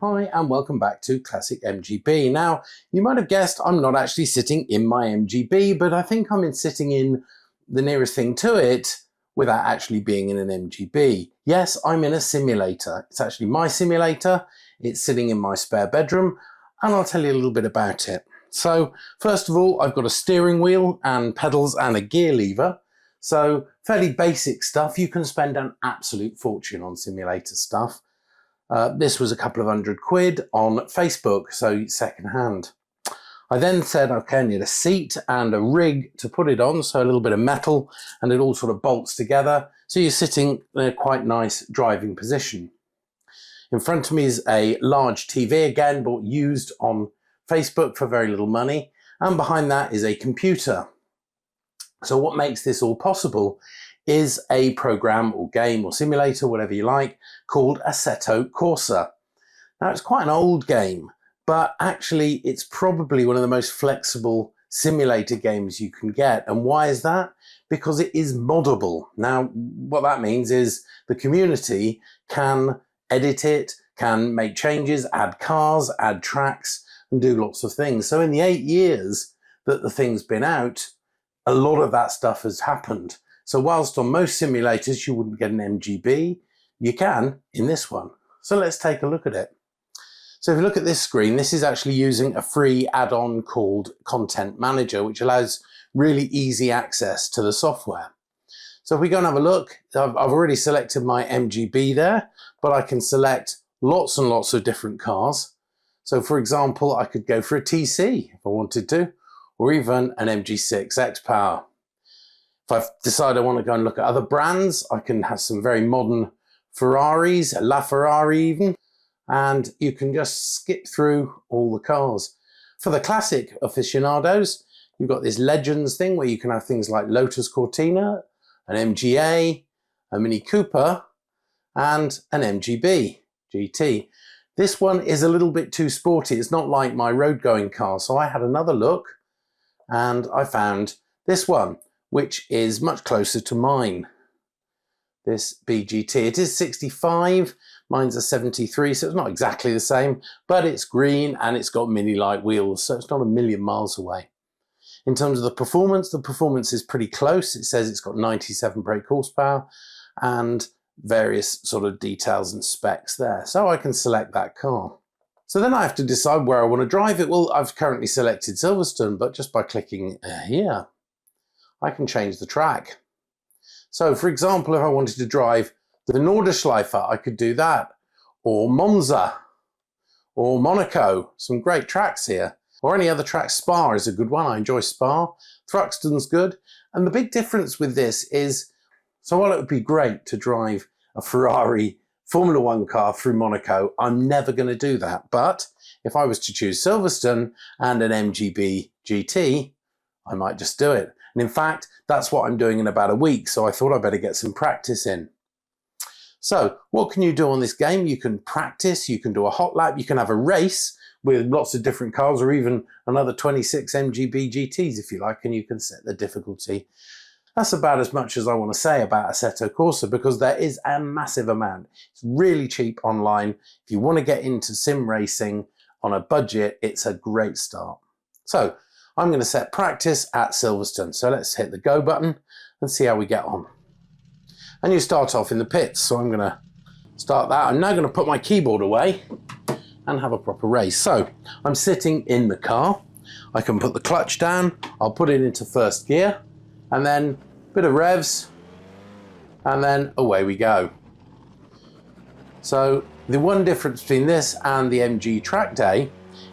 Hi and welcome back to Classic MGB. Now, you might have guessed I'm not actually sitting in my MGB, but I think I'm sitting in the nearest thing to it without actually being in an MGB. Yes, I'm in a simulator. It's actually my simulator. It's sitting in my spare bedroom, and I'll tell you a little bit about it. So, first of all, I've got a steering wheel and pedals and a gear lever. So, fairly basic stuff. You can spend an absolute fortune on simulator stuff. This was a couple of £100 on Facebook, so second-hand. I then said, okay, I need a seat and a rig to put it on, so a little bit of metal, and it all sort of bolts together, so you're sitting in a quite nice driving position. In front of me is a large TV, again, bought used on Facebook for very little money, and behind that is a computer. So what makes this all possible is a program or game or simulator, whatever you like, called Assetto Corsa. Now, it's quite an old game, but actually it's probably one of the most flexible simulator games you can get. And why is that? Because it is moddable. Now, what that means is the community can edit it, can make changes, add cars, add tracks, and do lots of things. So in the 8 years that the thing's been out, a lot of that stuff has happened. So whilst on most simulators you wouldn't get an MGB, you can in this one. So let's take a look at it. So if you look at this screen, this is actually using a free add-on called Content Manager, which allows really easy access to the software. So if we go and have a look, I've already selected my MGB there, but I can select lots and lots of different cars. So for example, I could go for a TC if I wanted to, or even an MG6 X-Power. If I decide I want to go and look at other brands, I can have some very modern Ferraris, a LaFerrari even, and you can just skip through all the cars. For the classic aficionados, you've got this Legends thing where you can have things like Lotus Cortina, an MGA, a Mini Cooper, and an MGB-GT. This one is a little bit too sporty. It's not like my road-going car, so I had another look, and I found this one, which is much closer to mine, this BGT. It is 65, mine's a 73, so it's not exactly the same, but it's green and it's got mini light wheels, so it's not a million miles away. In terms of the performance is pretty close. It says it's got 97 brake horsepower and various sort of details and specs there. So I can select that car. So then I have to decide where I want to drive it. Well, I've currently selected Silverstone, but just by clicking here, I can change the track. So for example, if I wanted to drive the Nordschleife, I could do that, or Monza, or Monaco, some great tracks here, or any other track. Spa is a good one. I enjoy Spa. Thruxton's good. And the big difference with this is, so while it would be great to drive a Ferrari Formula One car through Monaco, I'm never going to do that. But if I was to choose Silverstone and an MGB GT, I might just do it. And in fact, that's what I'm doing in about a week, so I thought I'd better get some practice in. So what can you do on this game? You can practice, you can do a hot lap, you can have a race with lots of different cars, or even another 26 MGB GTs if you like, and you can set the difficulty. That's about as much as I want to say about Assetto Corsa, because there is a massive amount. It's really cheap online. If you want to get into sim racing on a budget, it's a great start. So I'm going to set practice at Silverstone. So let's hit the go button and see how we get on. And you start off in the pits. So I'm going to start that. I'm now going to put my keyboard away and have a proper race. So I'm sitting in the car. I can put the clutch down. I'll put it into first gear and then a bit of revs and then away we go. So the one difference between this and the MG track day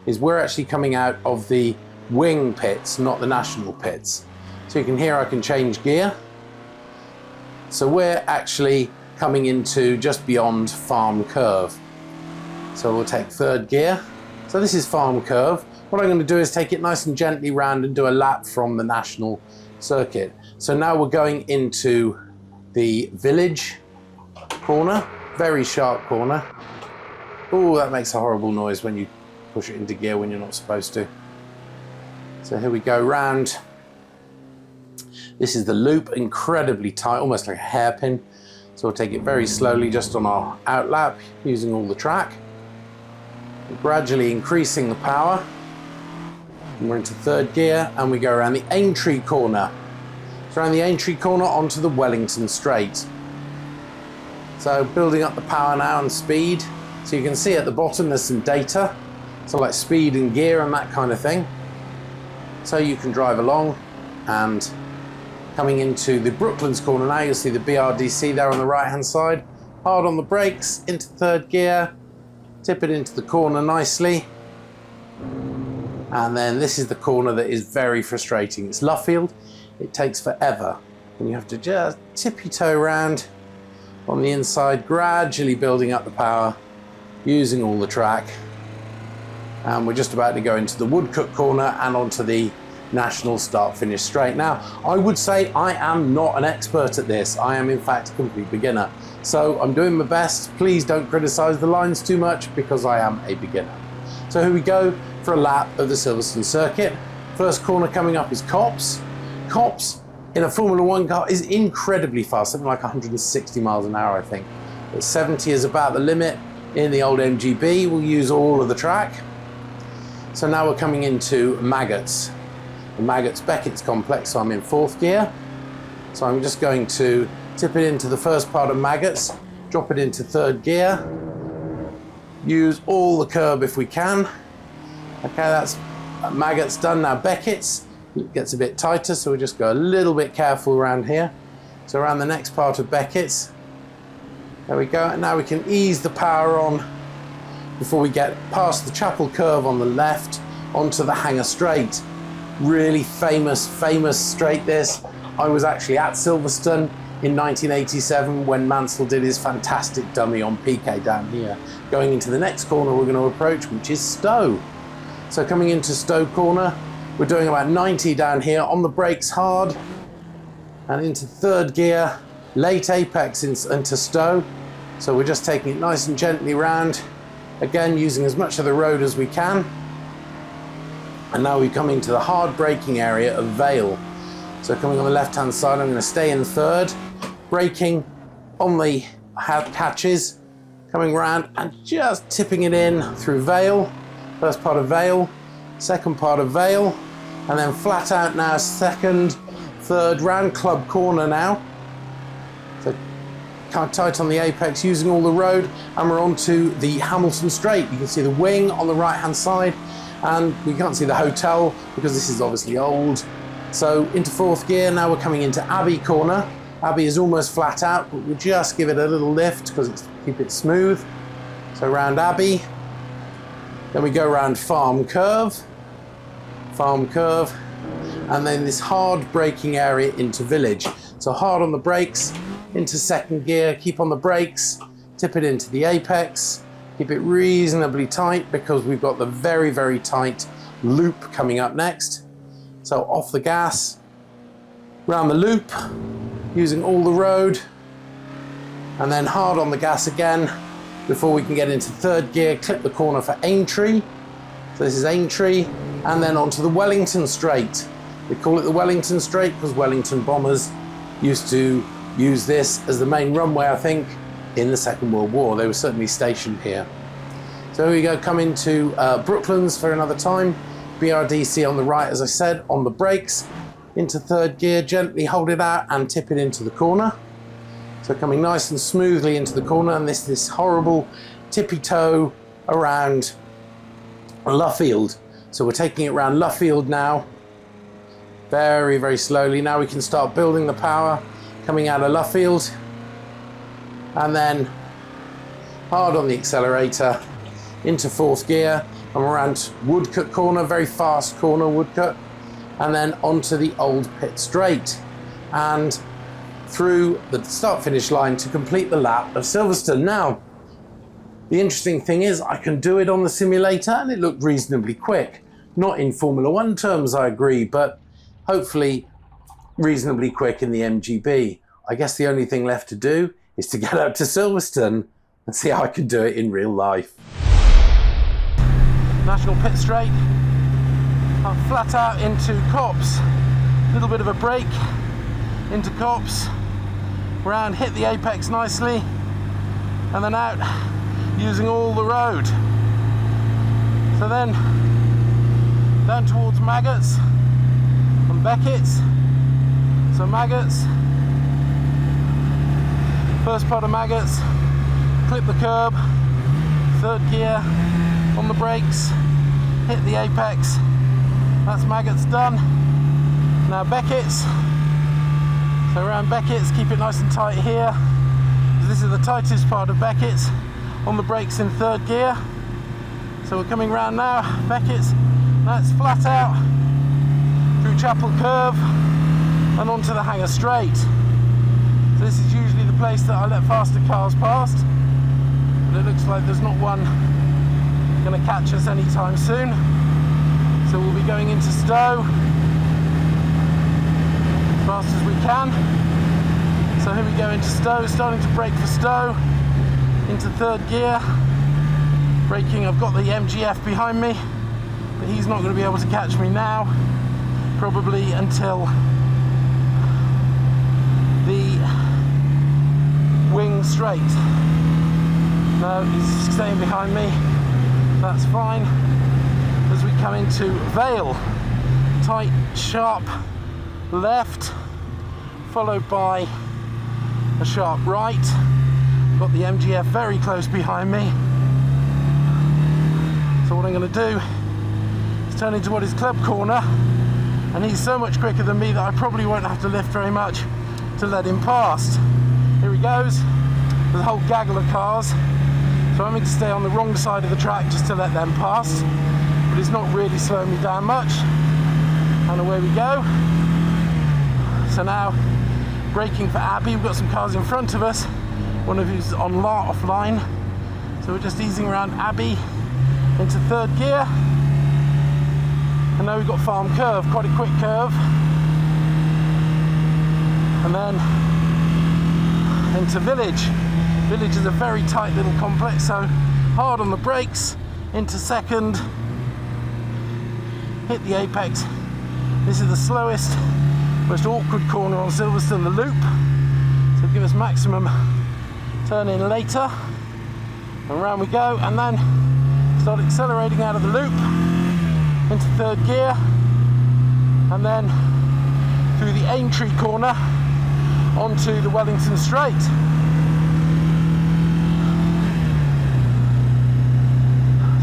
is we're actually coming out of the wing pits, not the national pits. So you can hear I can change gear. So we're actually coming into just beyond farm curve. So we'll take third gear. So this is farm curve. What I'm going to do is take it nice and gently round and do a lap from the national circuit. So now we're going into the village corner, very sharp corner. Oh, that makes a horrible noise when you push it into gear when you're not supposed to. So here we go round. This is the loop, incredibly tight, almost like a hairpin. So we'll take it very slowly just on our out lap using all the track. We're gradually increasing the power. And we're into third gear and we go around the Aintree corner. So around the Aintree corner onto the Wellington straight. So building up the power now and speed. So you can see at the bottom there's some data. So like speed and gear and that kind of thing. So you can drive along, and coming into the Brooklands corner now, you'll see the BRDC there on the right hand side. Hard on the brakes, into third gear, tip it into the corner nicely. And then this is the corner that is very frustrating. It's Luffield, it takes forever. And you have to just tippy toe around on the inside, gradually building up the power, using all the track. And we're just about to go into the Woodcut corner and onto the National start-finish straight. Now, I would say I am not an expert at this. I am in fact a complete beginner. So I'm doing my best. Please don't criticize the lines too much because I am a beginner. So here we go for a lap of the Silverstone circuit. First corner coming up is Copse. Copse in a Formula One car is incredibly fast, something like 160 miles an hour, I think. But 70 is about the limit. In the old MGB, we'll use all of the track. So now we're coming into Maggots. The Maggots-Beckett's complex, so I'm in fourth gear. So I'm just going to tip it into the first part of Maggots, drop it into third gear, use all the curb if we can. Okay, that's Maggots done. Now Beckett's, it gets a bit tighter, so we'll just go a little bit careful around here. So around the next part of Beckett's, there we go. And now we can ease the power on before we get past the Chapel curve on the left onto the Hangar straight. Really famous straight this. I was actually at Silverstone in 1987 when Mansell did his fantastic dummy on PK down here. Going into the next corner we're going to approach, which is Stowe. So coming into Stowe corner, we're doing about 90 down here, on the brakes hard, and into third gear, late apex into Stowe. So we're just taking it nice and gently round, again using as much of the road as we can. And now we come into the hard braking area of Vale. So coming on the left hand side, I'm going to stay in third, braking on the hatches, coming around and just tipping it in through Vale. First part of Vale, second part of Vale, and then flat out now, second, third, round Club corner now. So kind of tight on the apex, using all the road, and we're on to the Hamilton straight. You can see the wing on the right hand side, and we can't see the hotel because this is obviously old. So into fourth gear, now we're coming into Abbey corner. Abbey is almost flat out, but we'll just give it a little lift because it's keep it smooth. So around Abbey, then we go around Farm Curve, and then this hard braking area into Village. So hard on the brakes, into second gear, keep on the brakes, tip it into the apex, keep it reasonably tight because we've got the very, very tight loop coming up next. So off the gas, round the loop, using all the road, and then hard on the gas again before we can get into third gear, clip the corner for Aintree. So this is Aintree, and then onto the Wellington straight. We call it the Wellington straight because Wellington bombers used to use this as the main runway, I think, in the Second World War. They were certainly stationed here. So here we go, come into Brooklands for another time. BRDC on the right, as I said, on the brakes, into third gear, gently hold it out and tip it into the corner. So coming nice and smoothly into the corner, and this horrible tippy toe around Luffield. So we're taking it around Luffield now, very, very slowly. Now we can start building the power, coming out of Luffield, and then hard on the accelerator, into fourth gear, and we're around Woodcut corner, very fast corner Woodcut, and then onto the old pit straight, and through the start-finish line to complete the lap of Silverstone. Now, the interesting thing is I can do it on the simulator and it looked reasonably quick. Not in Formula One terms, I agree, but hopefully reasonably quick in the MGB. I guess the only thing left to do is to get up to Silverstone and see how I can do it in real life. National pit straight, I'm flat out into Copse, little bit of a break into Copse, round, hit the apex nicely, and then out using all the road. So then down towards Maggots and Beckett's. So Maggots, first part of Maggots, clip the curb, third gear on the brakes, hit the apex. That's Maggots done. Now Beckett's. So around Beckett's, keep it nice and tight here. This is the tightest part of Beckett's, on the brakes in third gear. So we're coming round now, Beckett's, that's flat out, through Chapel Curve, and onto the Hanger Straight. So this is usually the place that I let faster cars past, but it looks like there's not one going to catch us anytime soon. So we'll be going into Stowe as fast as we can. So here we go into Stowe, starting to brake for Stowe, into third gear. Braking, I've got the MGF behind me, but he's not going to be able to catch me now, probably until the wing straight. No, he's staying behind me, that's fine. As we come into Vale, tight, sharp left, followed by a sharp right. Got the MGF very close behind me. So what I'm going to do is turn into what is club corner, and he's so much quicker than me that I probably won't have to lift very much to let him past. Here he goes. There's a whole gaggle of cars, so I'm going to stay on the wrong side of the track just to let them pass, but it's not really slowing me down much. And away we go. So now braking for Abbey. We've got some cars in front of us, one of who's on offline, so we're just easing around Abbey into third gear. And now we've got Farm Curve, quite a quick curve, and then into Village. Village is a very tight little complex, so hard on the brakes, into second, hit the apex. This is the slowest, most awkward corner on Silverstone, the loop, so give us maximum turn in later, and around we go, and then start accelerating out of the loop into third gear, and then through the Aintree corner onto the Wellington Straight.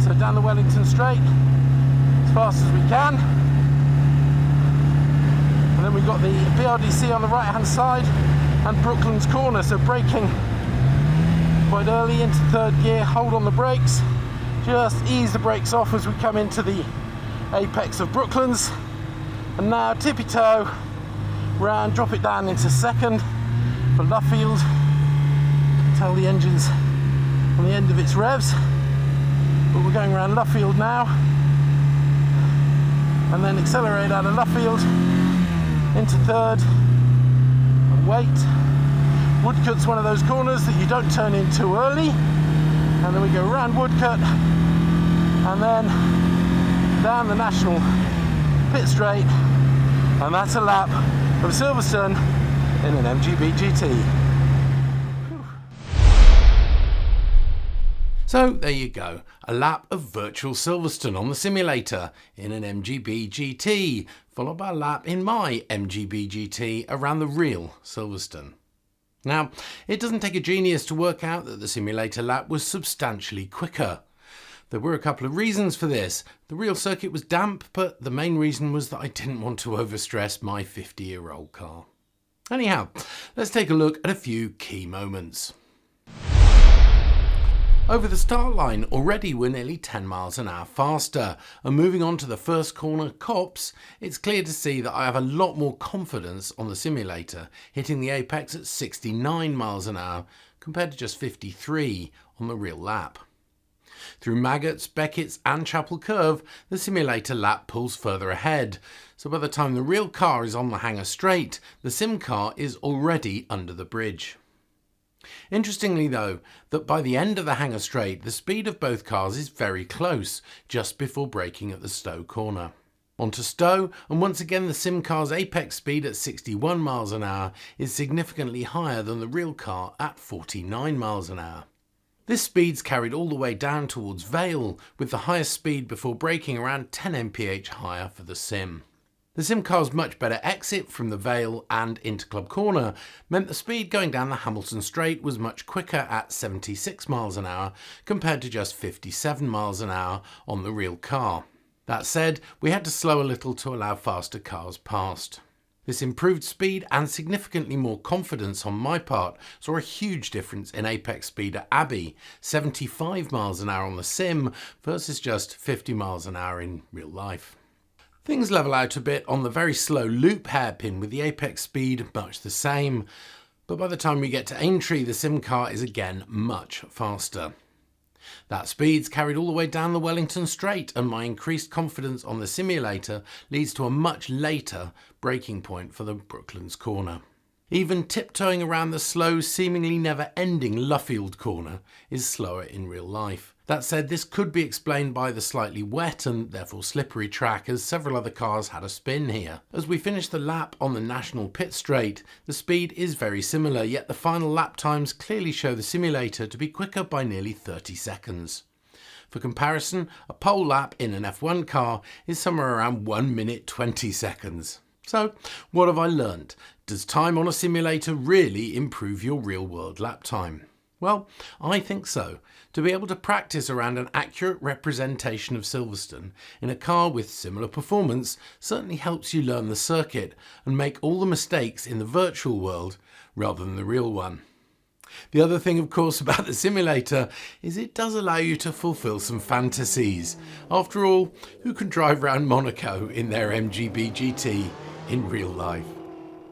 So down the Wellington Straight as fast as we can. And then we've got the BRDC on the right hand side and Brooklands corner, so braking quite early into third gear, hold on the brakes, just ease the brakes off as we come into the apex of Brooklands, and now tippy toe round, drop it down into second for Luffield. Tell the engine's on the end of its revs, but we're going around Luffield now, and then accelerate out of Luffield into third and wait. Woodcut's one of those corners that you don't turn in too early, and then we go around Woodcut and then down the National pit straight, and that's a lap of Silverstone in an MGB-GT. So there you go, a lap of virtual Silverstone on the simulator in an MGB-GT, followed by a lap in my MGB-GT around the real Silverstone. Now, it doesn't take a genius to work out that the simulator lap was substantially quicker. There were a couple of reasons for this. The real circuit was damp, but the main reason was that I didn't want to overstress my 50-year-old car. Anyhow, let's take a look at a few key moments. Over the start line, already we're nearly 10 miles an hour faster, and moving on to the first corner, Copse, it's clear to see that I have a lot more confidence on the simulator, hitting the apex at 69 miles an hour compared to just 53 on the real lap. Through Maggots, Beckett's and Chapel Curve, the simulator lap pulls further ahead, so by the time the real car is on the Hanger Straight, the sim car is already under the bridge. Interestingly though, that by the end of the Hanger Straight, the speed of both cars is very close, just before braking at the Stowe corner. Onto Stowe, and once again the sim car's apex speed at 61 miles an hour is significantly higher than the real car at 49 miles an hour. This speed's carried all the way down towards Vale, with the highest speed before braking around 10 mph higher for the sim. The sim car's much better exit from the Vale and into Club Corner meant the speed going down the Hamilton Straight was much quicker at 76 miles an hour compared to just 57 miles an hour on the real car. That said, we had to slow a little to allow faster cars past. This improved speed and significantly more confidence on my part saw a huge difference in apex speed at Abbey, 75 miles an hour on the sim versus just 50 miles an hour in real life. Things level out a bit on the very slow loop hairpin with the apex speed much the same, but by the time we get to Aintree the sim car is again much faster. That speed's carried all the way down the Wellington Straight, and my increased confidence on the simulator leads to a much later braking point for the Brooklands corner. Even tiptoeing around the slow, seemingly never-ending Luffield corner is slower in real life. That said, this could be explained by the slightly wet and therefore slippery track, as several other cars had a spin here. As we finish the lap on the National Pit Straight, the speed is very similar, yet the final lap times clearly show the simulator to be quicker by nearly 30 seconds. For comparison, a pole lap in an F1 car is somewhere around 1 minute 20 seconds. So, what have I learned? Does time on a simulator really improve your real-world lap time? Well, I think so. To be able to practice around an accurate representation of Silverstone in a car with similar performance certainly helps you learn the circuit and make all the mistakes in the virtual world rather than the real one. The other thing, of course, about the simulator is it does allow you to fulfill some fantasies. After all, who can drive around Monaco in their MGB-GT in real life?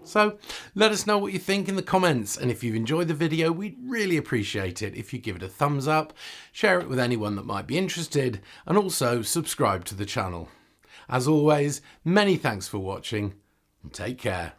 So let us know what you think in the comments, and if you've enjoyed the video, we'd really appreciate it if you give it a thumbs up, share it with anyone that might be interested, and also subscribe to the channel. As always, many thanks for watching, and take care.